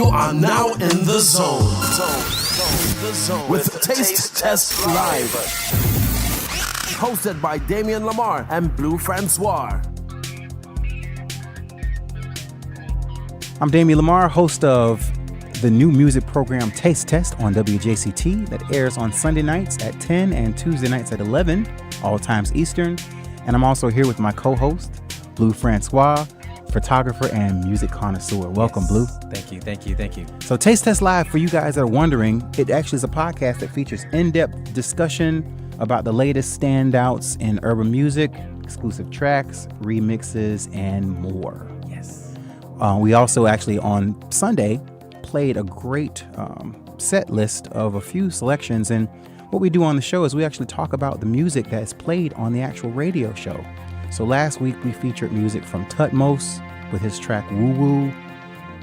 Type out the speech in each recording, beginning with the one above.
You are now in the zone. With Taste Test Live. Hosted by Damien, Lamar, and Blue Franswa. I'm Damien Lamar, host of the new music program Taste Test on WJCT that airs on Sunday nights at 10 and Tuesday nights at 11, all times Eastern. And I'm also here with my co-host, Blue Franswa, photographer and music connoisseur. Welcome, Blue. Thank you. So Taste Test Live, for you guys that are wondering, it actually is a podcast that features in-depth discussion about the latest standouts in urban music, exclusive tracks, remixes, and more. Yes. We also actually on Sunday played a great set list of a few selections, and what we do on the show is we actually talk about the music that's played on the actual radio show. So last week we featured music from Tutmos with his track Woo Woo,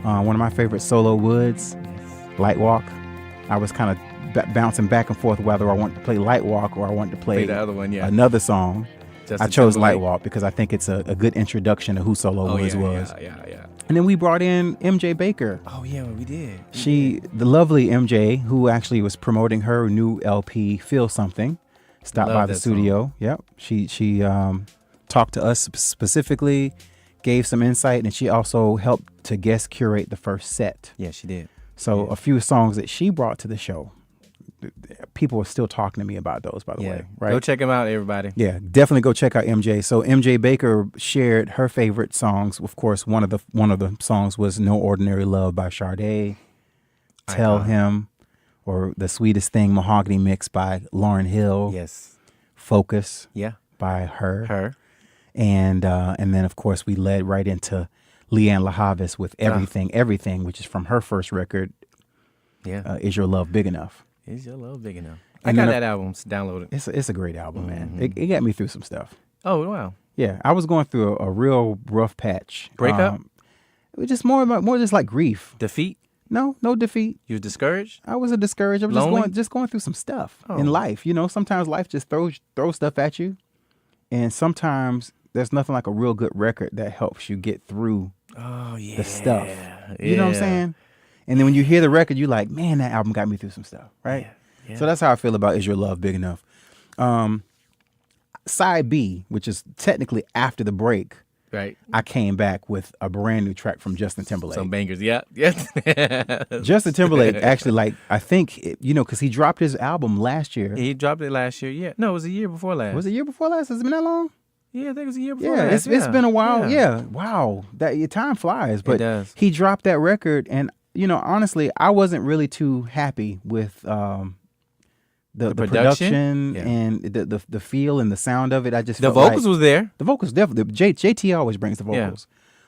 one of my favorite solo woods, Light Walk. I was kind of bouncing back and forth whether I wanted to play Light Walk or I wanted to play the other one, yeah. Another song. I chose Light Walk because I think it's a good introduction to who Solo Woods was. Yeah. And then we brought in MJ Baker. Oh, yeah, we did. The lovely MJ, who actually was promoting her new LP, Feel Something, stopped by the studio. Song. Yep. She talked to us specifically, gave some insight, and she also helped to guest curate the first set. Yeah, she did. So a few songs that she brought to the show, people are still talking to me about those, by the way. Right? Go check them out, everybody. Yeah, definitely go check out MJ. So MJ Baker shared her favorite songs. Of course, one of the songs was No Ordinary Love by Sade, Tell Him, or The Sweetest Thing Mahogany Mix by Lauryn Hill. Yes. Focus. Yeah. By her. Her. And then of course we led right into Leanne LaHavis with Everything, which is from her first record. Yeah. Is Your Love Big Enough? Is Your Love Big Enough? And I got that album downloaded. It's a great album, man. It got me through some stuff. Oh, wow. Yeah, I was going through a real rough patch. Breakup? It was just more just like grief. Defeat? No defeat. You was discouraged? I was discouraged. I was just going through some stuff in life. You know, sometimes life just throws stuff at you, and sometimes there's nothing like a real good record that helps you get through the stuff. You know what I'm saying? And then when you hear the record, you're like, man, that album got me through some stuff, right? Yeah. So that's how I feel about Is Your Love Big Enough? Side B, which is technically after the break, right? I came back with a brand new track from Justin Timberlake. Some bangers, yeah. Justin Timberlake actually, I think, because he dropped his album last year. He dropped it last year, yeah. No, it was a year before last. Was it a year before last? Has it been that long? Yeah, I think it was a year before last. It's been a while. Yeah. Wow. Your time flies. But it does. He dropped that record, and honestly, I wasn't really too happy with the production and the feel and the sound of it. I just the vocals was there. The vocals definitely. JT always brings the vocals,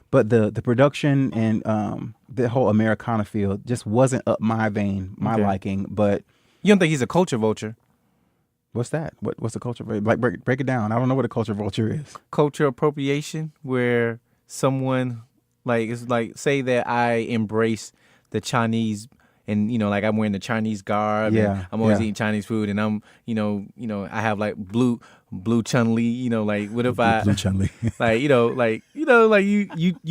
but the production and the whole Americana feel just wasn't up my vein, my liking. But you don't think he's a culture vulture? What's that? What's the culture? Like break it down. I don't know what a culture vulture is. Culture appropriation, where someone say that I embrace the Chinese, and like I'm wearing the Chinese garb, and I'm always eating Chinese food, and I'm I have like blue Chun-Li, what if I blue Chun-Li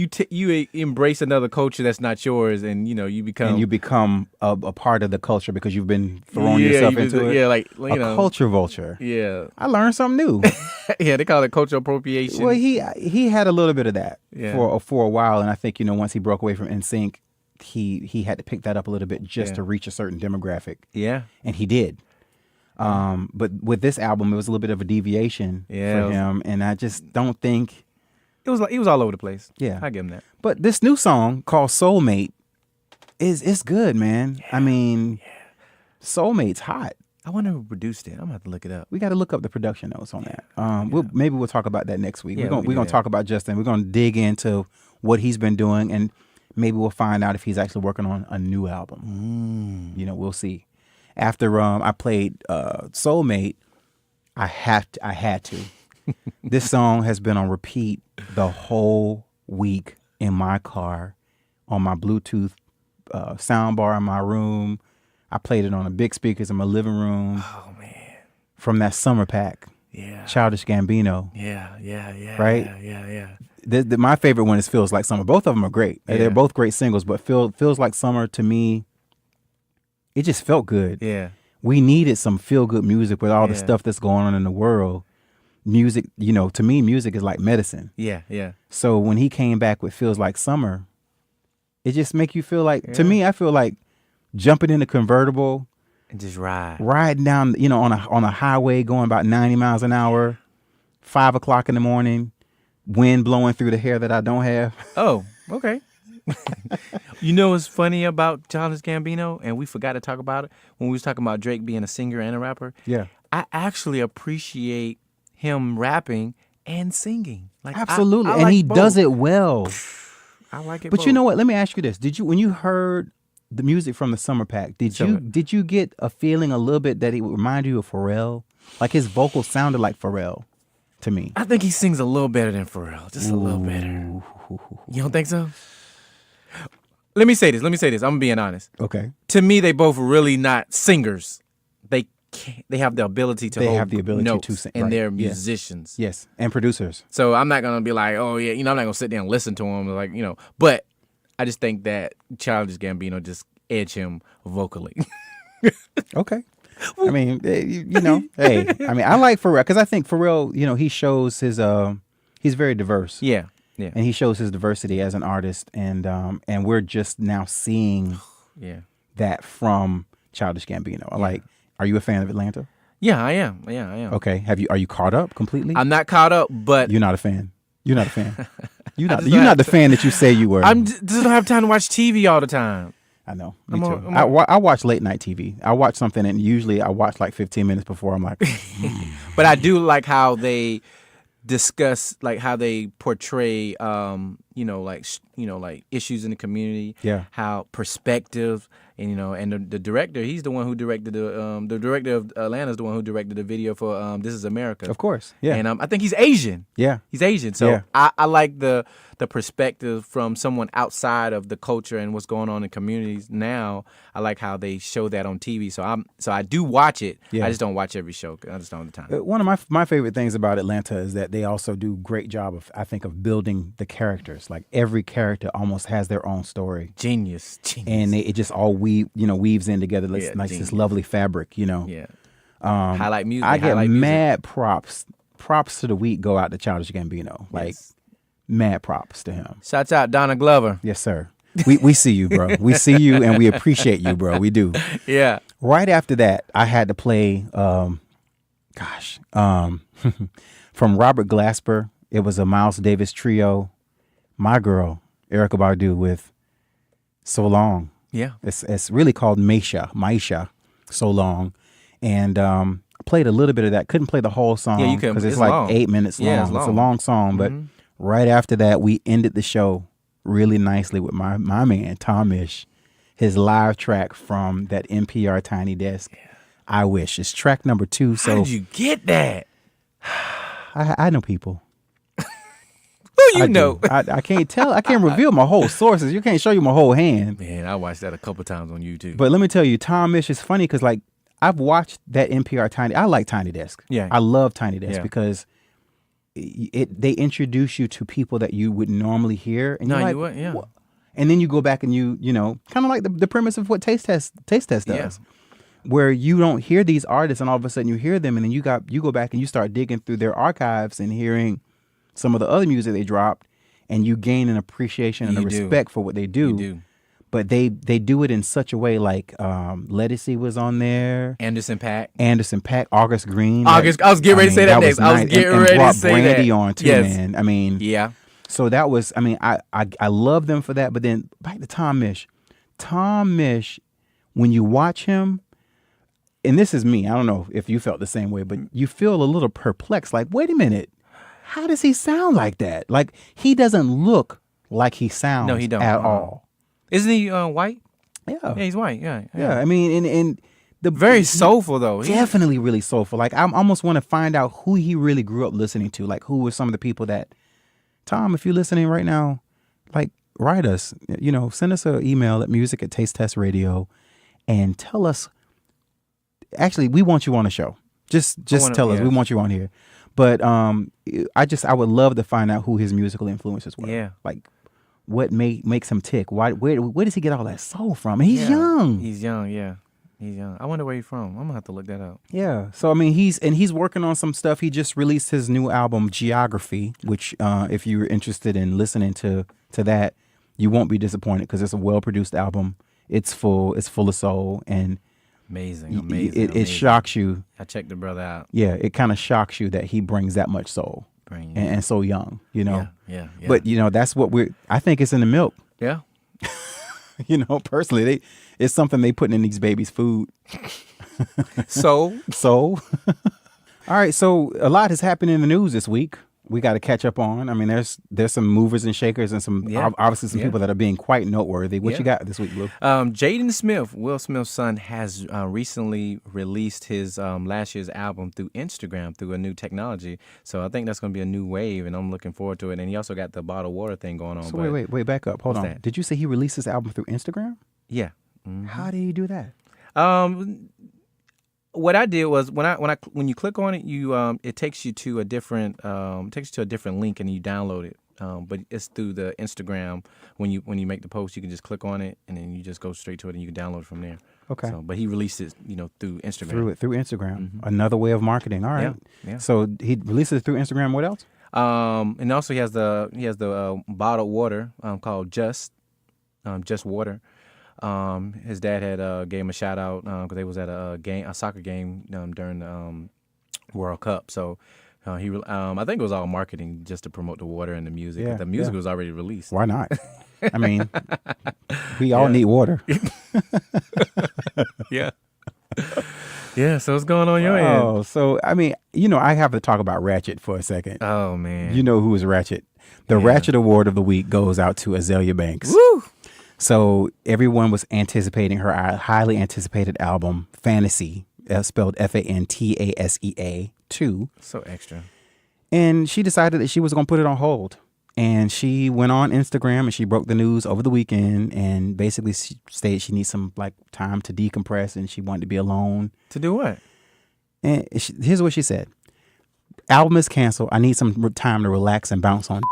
you embrace another culture that's not yours, and you become a part of the culture because you've been throwing yourself into it. A culture vulture. Yeah, I learned something new. Yeah, they call it cultural appropriation. Well, he had a little bit of that for a while, and I think once he broke away from NSYNC, he had to pick that up a little bit just to reach a certain demographic. Yeah, and he did. But with this album, it was a little bit of a deviation for him, and I just don't think it was he was all over the place. Yeah, I give him that. But this new song called Soulmate is good, man. Yeah. I mean, Soulmate's hot. I wonder who produced it. I'm gonna have to look it up. We got to look up the production notes on that. Maybe we'll talk about that next week. Yeah, we're gonna talk about Justin. We're gonna dig into what he's been doing, and maybe we'll find out if he's actually working on a new album. We'll see. After I played Soulmate, I had to. This song has been on repeat the whole week in my car, on my Bluetooth soundbar in my room. I played it on the big speakers in my living room. Oh, man. From that summer pack. Yeah. Childish Gambino. Yeah. Right? Yeah. My favorite one is Feels Like Summer. Both of them are great. Yeah. They're both great singles, but Feels Like Summer, to me, it just felt good. Yeah. We needed some feel-good music with all the stuff that's going on in the world. Music, to me, music is like medicine. Yeah, yeah. So when he came back with Feels Like Summer, it just make you feel like, to me, I feel like jumping in a convertible and just riding down, on a highway going about 90 miles an hour, 5 o'clock in the morning, wind blowing through the hair that I don't have. Oh, okay. You know what's funny about Childish Gambino, and we forgot to talk about it when we was talking about Drake being a singer and a rapper? Yeah. I actually appreciate him rapping and singing. Like Absolutely. I And like he both. does it well. I like it But both. you know what? Let me ask you this. When you heard the music from the Summer Pack, did you get a feeling a little bit that it would remind you of Pharrell? Like his vocals sounded like Pharrell to me. I think he sings a little better than Pharrell. Just a little better. You don't think so? Let me say this. I'm being honest. Okay. To me, they both really not singers. They have the ability to hold notes, to sing, and right. they're musicians. Yes, and producers. So I'm not gonna be like, oh yeah, I'm not gonna sit there and listen to him, like But I just think that Childish Gambino just edge him vocally. Okay. I mean, hey, I mean, I like Pharrell because I think Pharrell, he shows his he's very diverse. Yeah, yeah, And he shows his diversity as an artist, and we're just now seeing that from Childish Gambino. Are you a fan of Atlanta? yeah. I am. Yeah, I am. Okay. Are you caught up completely? I'm not caught up, but You're not a fan. You're not a fan. You're not the fan that you say you were. I just don't have time to watch TV all the time. I know. Me too. I watch late night TV. I watch something, and usually I watch like 15 minutes before I'm like. But I do like how they discuss, like how they portray, like issues in the community. Yeah. How perspective, and and the director, he's the one who directed the director of Atlanta is the one who directed the video for This Is America. Of course. Yeah. And I think he's Asian. Yeah. He's Asian. So Yeah. I like the perspective from someone outside of the culture and what's going on in communities now. I like how they show that on TV. So I do watch it. Yeah. I just don't watch every show. I just don't have the time. One of my favorite things about Atlanta is that they also do a great job of building the characters. Like every character almost has their own story. Genius. And it just all weaves in together like this lovely fabric, Yeah. Highlight music. I get highlight music. mad props. Props to the week go out to Childish Gambino. Like Yes. mad props to him. Shouts out Donna Glover. Yes, sir. We see you, bro. We see you and we appreciate you, bro. We do. Yeah. Right after that, I had to play from Robert Glasper. It was a Miles Davis trio. My girl, Erykah Badu with So Long. Yeah. It's really called Maisha, So Long. And I played a little bit of that. Couldn't play the whole song Yeah, you couldn't. because it's It's like long. 8 minutes long. Yeah, It's it's a long. long song, but right after that, we ended the show really nicely with my man, Tomish, his live track from that NPR Tiny Desk. I Wish. It's track number 2. So How did you get that? I know people. Who you know? I can't tell. I can't reveal my whole sources. You can't show you my whole hand. Man, I watched that a couple times on YouTube. But let me tell you, Tomish is funny because like I've watched that NPR Tiny. I like Tiny Desk. Yeah. I love Tiny Desk Yeah. because they introduce you to people that you would normally hear. And No, you're like, you wouldn't, yeah. "What?" And then you go back and you kind of like the premise of what Taste Test does. Yeah. Where you don't hear these artists and all of a sudden you hear them and then you go back and you start digging through their archives and hearing some of the other music they dropped and you gain an appreciation and a You do. respect for what they do. You do. But they do it in such a way like Lettucey was on there. Anderson .Paak. August Green. August, I was getting ready to say that next. I was getting ready to brought say Brandy that. on too, Yes. man. I mean, Yeah. so that was, I mean, I love them for that. But then back to Tom Misch, when you watch him, and this is me, I don't know if you felt the same way, but you feel a little perplexed. Like, wait a minute, how does he sound like that? Like, he doesn't look like he sounds No, he don't. at all. Isn't he white? Yeah. Yeah, he's white. Yeah. Yeah, I mean, and the Very soulful though. He- definitely really soulful. Like I almost want to find out who he really grew up listening to. Like who were some of the people that, Tom, if you're listening right now, like write us, send us an email at music@tastetestradio and tell us, actually, we want you on the show. Just tell us, we want you on here. But I would love to find out who his musical influences were. Yeah. Like what makes him tick. Where does he get all that soul from? And he's young. He's young, yeah. He's young. I wonder where he's from. I'm gonna have to look that up. Yeah. So I mean, he's working on some stuff. He just released his new album Geography, which if you're interested in listening to that, you won't be disappointed because it's a well-produced album. It's full of soul, and amazing. It shocks you. I checked the brother out. Yeah, it kind of shocks you that he brings that much soul and so young, you know. Yeah. But you know, that's what I think it's in the milk. Yeah. You know, personally, it's something they putting in these babies' food. So. All right, so a lot has happened in the news this week. We got to catch up on. I mean, there's some movers and shakers and some obviously some people that are being quite noteworthy. What you got this week, Blue? Jaden Smith, Will Smith's son, has recently released his last year's album through Instagram through a new technology. So I think that's going to be a new wave, and I'm looking forward to it. And he also got the bottled water thing going on. So wait, back up. Hold on. That? Did you say he released his album through Instagram? Yeah. Mm-hmm. How did he do that? What I did was when you click on it, it takes you to a different link and you download it. But it's through the Instagram. When you make the post, you can just click on it and then you just go straight to it and you can download it from there. Okay. So, but he released it, through Instagram. Through Instagram. Mm-hmm. Another way of marketing. All right. Yeah. So he released it through Instagram. What else? And also he has the bottled water called Just Water. His dad had gave him a shout out because they was at a soccer game during the World Cup. So I think it was all marketing just to promote the water and the music. Yeah, the music was already released. Why not? I mean, we all need water. Yeah. Yeah. So what's going on your end? Oh, so I mean, I have to talk about Ratchet for a second. Oh man, you know who is Ratchet? The Ratchet Award of the week goes out to Azealia Banks. Woo! So everyone was anticipating her highly anticipated album, Fantasy, spelled Fantasea 2. So extra. And she decided that she was going to put it on hold. And she went on Instagram and she broke the news over the weekend and basically she stated she needs some time to decompress and she wanted to be alone. To do what? And here's what she said. Album is canceled. I need some time to relax and bounce on.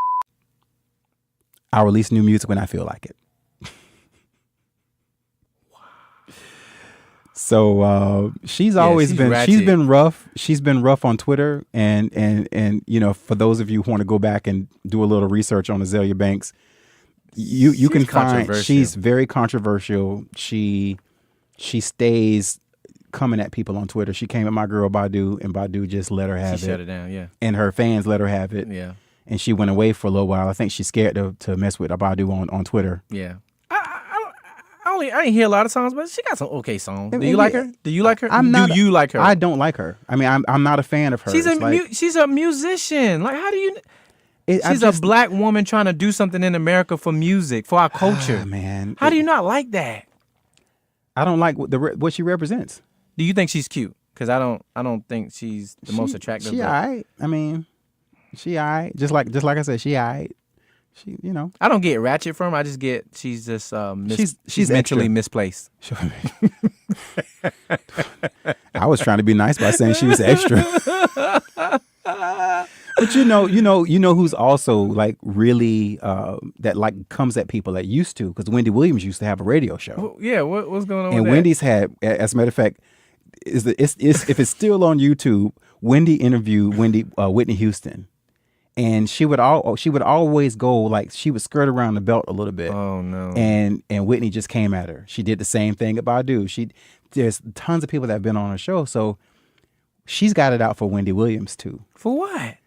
I'll release new music when I feel like it. So she's always been ratchet. She's been rough on Twitter and for those of you who want to go back and do a little research on Azealia Banks, you can find she's very controversial. She stays coming at people on Twitter. She came at my girl Badu and Badu just let her have it. She shut it down, yeah. And her fans let her have it. Yeah. And she went away for a little while. I think she's scared to mess with Badu on Twitter. Yeah. I ain't hear a lot of songs, but she got some okay songs. Do you like her? Do you like her? Do you like her? I don't like her. I mean, I'm not a fan of hers. She's a musician. Like, how do you? She's a black woman trying to do something in America for music, for our culture. Man, how do you not like that? I don't like what she represents. Do you think she's cute? Because I don't think she's the most attractive. She alright. I mean, she alright. Just like I said, she alright. She, I don't get Ratchet from her. I just get she's just she's mentally misplaced. I was trying to be nice by saying she was extra. But you know who's also really that comes at people that used to, because Wendy Williams used to have a radio show. Well, yeah, what's going on? And with Wendy's had, as a matter of fact, if it's still on YouTube, Wendy interviewed Whitney Houston. And she would always go she would skirt around the belt a little bit. Oh no! And Whitney just came at her. She did the same thing at Badu. There's tons of people that have been on her show, so she's got it out for Wendy Williams too. For what?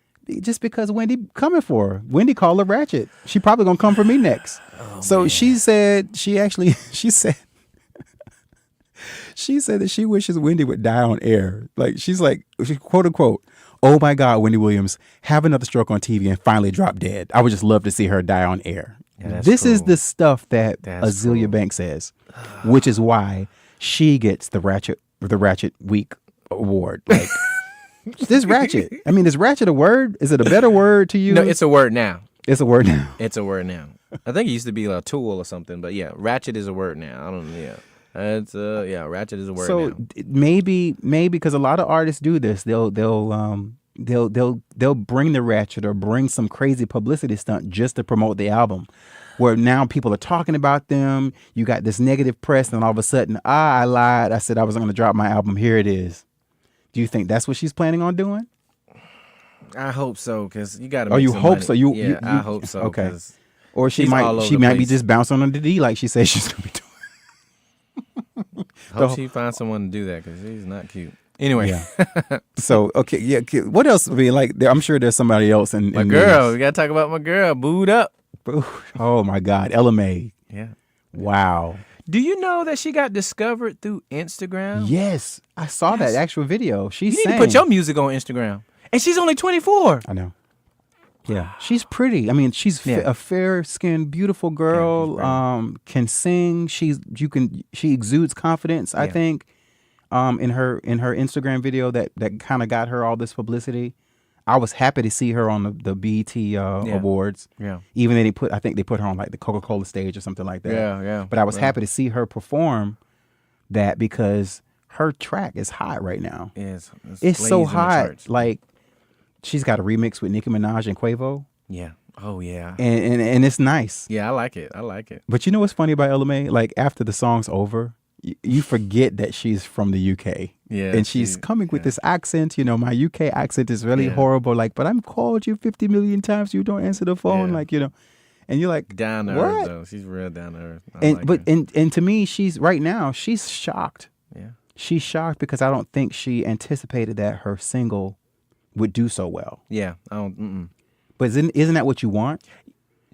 Just because Wendy coming for her. Wendy called her Ratchet. She probably gonna come for me next. So man. She said that she wishes Wendy would die on air. She's quote unquote, "Oh my God, Wendy Williams, have another stroke on TV and finally drop dead. I would just love to see her die on air." Yeah, this is the stuff that Azealia Banks says, which is why she gets the Ratchet Week award. This Ratchet. I mean, is Ratchet a word? Is it a better word to use? No, it's a word now. It's a word now. It's a word now. I think it used to be a tool or something, but yeah, Ratchet is a word now. I don't know. Yeah. Ratchet is a word now. So maybe because a lot of artists do this, they'll they'll bring the Ratchet or bring some crazy publicity stunt just to promote the album, where now people are talking about them. You got this negative press, and all of a sudden, I lied. I said I was going to drop my album. Here it is. Do you think that's what she's planning on doing? I hope so, because you got to. Oh, you hope money. so? I hope so. Okay. Or she might be just bouncing on the D like she says she's going to be doing. Hope she finds someone to do that, because she's not cute. Anyway, yeah. So okay, yeah. What else would be like? I'm sure there's somebody else in my girl. We gotta talk about my girl. Booed up. Oh my God, Ella Mai. Yeah. Wow. Do you know that she got discovered through Instagram? Yes, I saw that actual video. You need to put your music on Instagram, and she's only 24. I know. Yeah, she's pretty. I mean, she's a fair-skinned, beautiful girl. Can sing. She exudes confidence. I think. In her Instagram video that kind of got her all this publicity. I was happy to see her on the BET Awards. Yeah. Even though I think they put her on like the Coca-Cola stage or something like that. Yeah. But I was happy to see her perform that because her track is hot right now. It's so hot. Like she's got a remix with Nicki Minaj and Quavo. Yeah. Oh yeah. And it's nice. Yeah, I like it. But you know what's funny about Ella Mai? Like after the song's over, you forget that she's from the UK. Yeah. And she's coming with this accent. You know, my UK accent is really horrible. Like, but I've called you 50 million times. You don't answer the phone. Yeah. Like, you know, and you're like, down to earth though. She's real down to earth. And to me, she's shocked. Yeah. She's shocked because I don't think she anticipated that her single would do so well. Yeah. I don't. But isn't that what you want?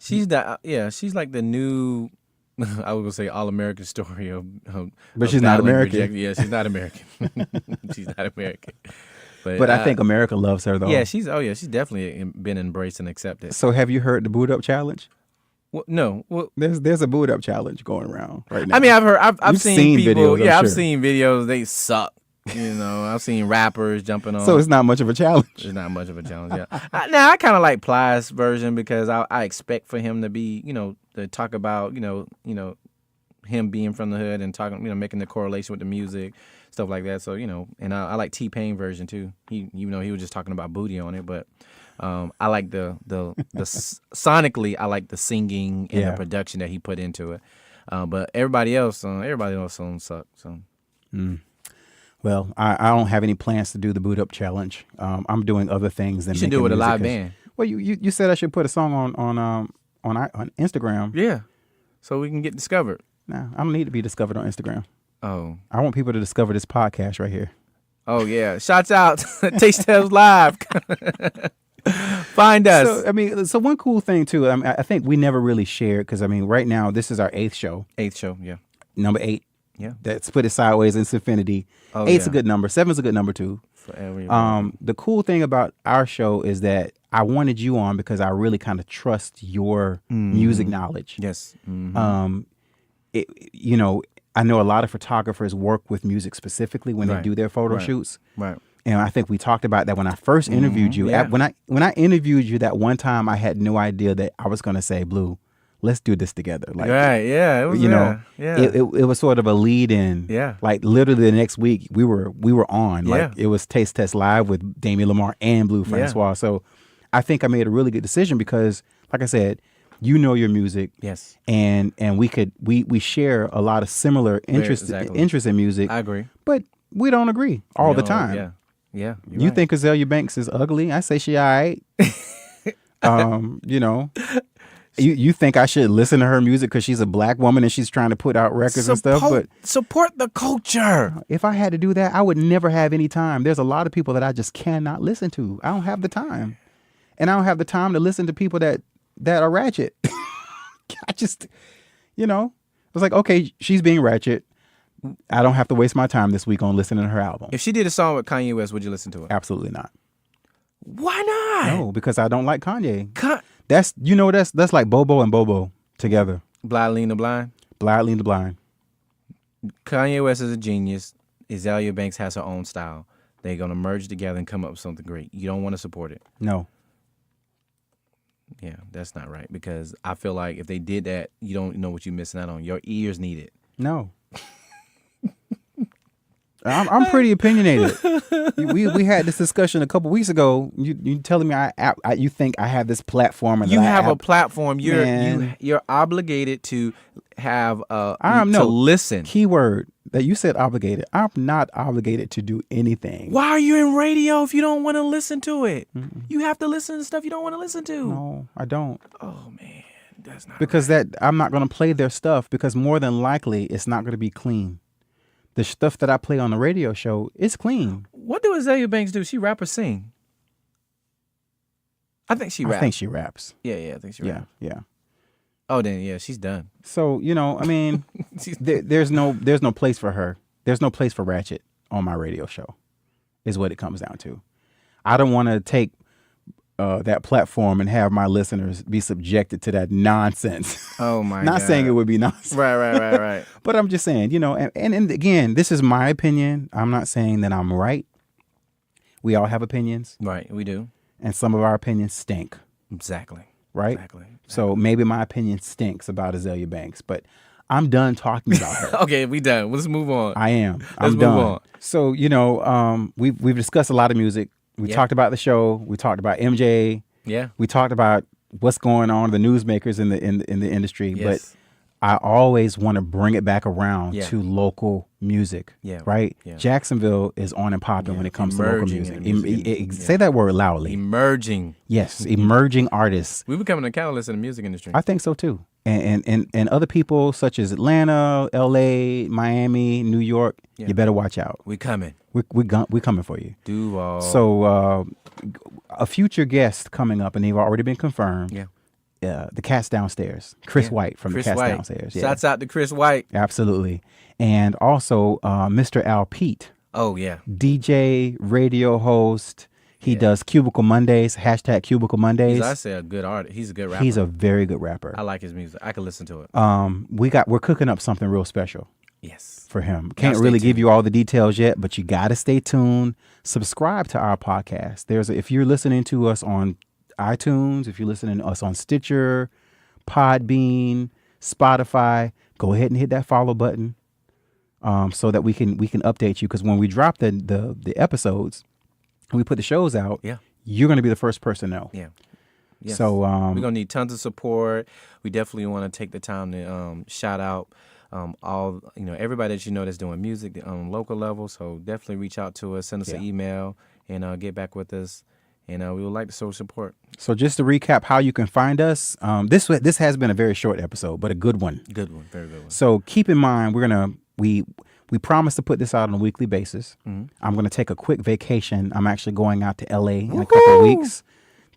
She's she's like the new. I was gonna say all-American story of but she's not American. Yeah, she's not American. She's not American. But I think America loves her though. Yeah, she's definitely been embraced and accepted. So have you heard the Boot Up Challenge? Well, no. Well, there's a Boot Up Challenge going around right now. I mean, I've seen people. Videos, I've seen videos. They suck. You know, I've seen rappers jumping on. So it's not much of a challenge. It's not much of a challenge. Yeah. I kind of like Ply's version because I expect for him to be, to talk about, him being from the hood and talking, making the correlation with the music, stuff like that. So, and I like T-Pain version too. He was just talking about booty on it, but I like the sonically, I like the singing and the production that he put into it. But everybody else songs suck. So. Well, I don't have any plans to do the Boot Up Challenge. I'm doing other things than you should do it with a live band. Well, you said I should put a song on Instagram. Yeah, so we can get discovered. Nah, I don't need to be discovered on Instagram. Oh, I want people to discover this podcast right here. Oh yeah, shouts out Taste Tales Live. Find us. So one cool thing too. I think we never really shared because right now this is our 8th show. 8th show, yeah. Number 8. Yeah. That's put it sideways into infinity. 8's a good number. 7's a good number too. Forever. The cool thing about our show is that I wanted you on because I really kind of trust your music knowledge. Yes. Mm-hmm. I know a lot of photographers work with music specifically when they do their photo shoots. Right. And I think we talked about that when I first interviewed you. Yeah. When I interviewed you that one time, I had no idea that I was going to say, Blue, let's do this together. Like, right, yeah, it was, it was sort of a lead in. Yeah, like literally the next week we were on. Like it was Taste Test Live with Damien, Lamar, and Blue Franswa. Yeah. So I think I made a really good decision because, like I said, you know your music. Yes, and we share a lot of similar interest in music. I agree, but we don't agree all the time. Yeah. You think Azealia Banks is ugly? I say she all right. You think I should listen to her music because she's a black woman and she's trying to put out records and stuff? But support the culture. If I had to do that, I would never have any time. There's a lot of people that I just cannot listen to. I don't have the time, and I don't have the time to listen to people that are ratchet. I just, it was like, okay, she's being ratchet. I don't have to waste my time this week on listening to her album. If she did a song with Kanye West, would you listen to it? Absolutely not. Why not? No, because I don't like Kanye. That's like Bobo and Bobo together. Blind Leading the Blind? Blind Leading the Blind. Kanye West is a genius. Azealia Banks has her own style. They're going to merge together and come up with something great. You don't want to support it. No. Yeah, that's not right because I feel like if they did that, you don't know what you're missing out on. Your ears need it. No. I'm pretty opinionated. We had this discussion a couple weeks ago. You telling me you think I have this platform and you have a platform. You're obligated to have to listen. Keyword that you said obligated. I'm not obligated to do anything. Why are you in radio if you don't want to listen to it? Mm-mm. You have to listen to stuff you don't want to listen to. No, I don't. Oh man, that's not because right. I'm not going to play their stuff because more than likely it's not going to be clean. The stuff that I play on the radio show is clean. What do Azealia Banks do? She rap or sing? I think she raps. I think she raps. Yeah, I think she raps. Yeah. Oh, then yeah, she's done. So I mean, there's no place for her. There's no place for Ratchet on my radio show, is what it comes down to. I don't want to take that platform and have my listeners be subjected to that nonsense. Oh my! Not God. saying it would be nonsense. Right. But I'm just saying, and again, this is my opinion. I'm not saying that I'm right. We all have opinions. Right, we do. And some of our opinions stink. Exactly. Right? Exactly. So maybe my opinion stinks about Azealia Banks, but I'm done talking about her. Okay, we done. Let's move on. I am. I'm done. Move on. So, we've discussed a lot of music. We talked about the show. We talked about MJ. Yeah. We talked about what's going on, the newsmakers in the industry. Yes. But I always want to bring it back around to local music. Yeah. Right? Yeah. Jacksonville is on and popping when it comes to local music. Say that word loudly. Emerging. Yes. Emerging artists. We're becoming a catalyst in the music industry. I think so too. And other people such as Atlanta, LA, Miami, New York, you better watch out. We coming. We coming for you. Duval. So a future guest coming up, and they've already been confirmed. Yeah. The Cats Downstairs, Chris White from the Cats Downstairs. Yeah. Shouts out to Chris White. Absolutely. And also Mr. Al Pete. Oh, yeah. DJ, radio host. He does Cubicle Mondays, #Cubicle Mondays. I say a good artist. He's a good rapper. He's a very good rapper. I like his music. I can listen to it. We're cooking up something real special. Yes. For him. Can't really give you all the details yet, but you got to stay tuned. Subscribe to our podcast. If you're listening to us on iTunes, if you're listening to us on Stitcher, Podbean, Spotify, go ahead and hit that follow button so that we can update you. Because when we drop the episodes, we put the shows out, you're going to be the first person to know. Yeah. Yes. So we're going to need tons of support. We definitely want to take the time to shout out all everybody that that's doing music on local level. So definitely reach out to us, send us an email, and get back with us. And we would like to show support. So just to recap how you can find us, this has been a very short episode, but a good one. Good one, very good one. So keep in mind, we promise to put this out on a weekly basis. Mm-hmm. I'm going to take a quick vacation. I'm actually going out to LA in a couple of weeks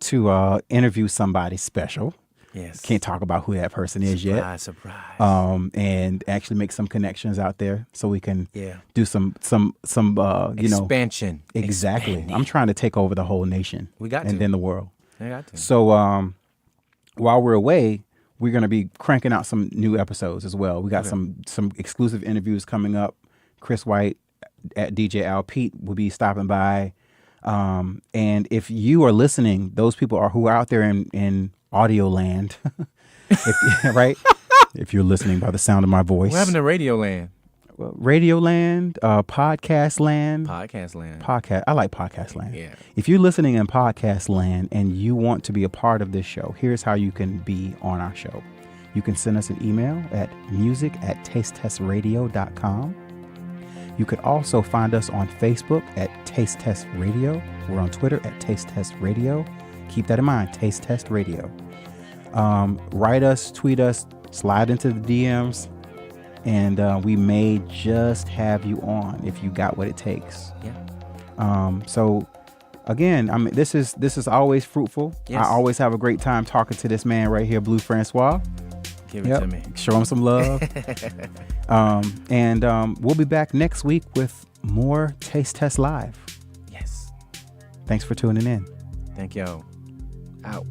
to interview somebody special. Yes. Can't talk about who that person is yet. Surprise. And actually make some connections out there so we can do some expansion. Exactly. Expanding. I'm trying to take over the whole nation. We got to. And then the world. We got to. So while we're away, we're going to be cranking out some new episodes as well. We got some exclusive interviews coming up. Chris White at DJ Al Pete will be stopping by. And if you are listening, those people who are out there in audio land, right? If you're listening by the sound of my voice. What happened to Radio Land? Well, Radio Land, Podcast Land. Podcast Land. I like Podcast Land. Yeah. If you're listening in Podcast Land and you want to be a part of this show, here's how you can be on our show. You can send us an email at music@tastetestradio.com. You could also find us on Facebook at Taste Test Radio. We're on Twitter at Taste Test Radio. Keep that in mind, Taste Test Radio. Write us, tweet us, slide into the DMs, and we may just have you on if you got what it takes. Yeah. So again, this is always fruitful. Yes. I always have a great time talking to this man right here, Blue Franswa. Give it to me. Show him some love. And we'll be back next week with more Taste Test Live. Yes. Thanks for tuning in. Thank y'all. Out.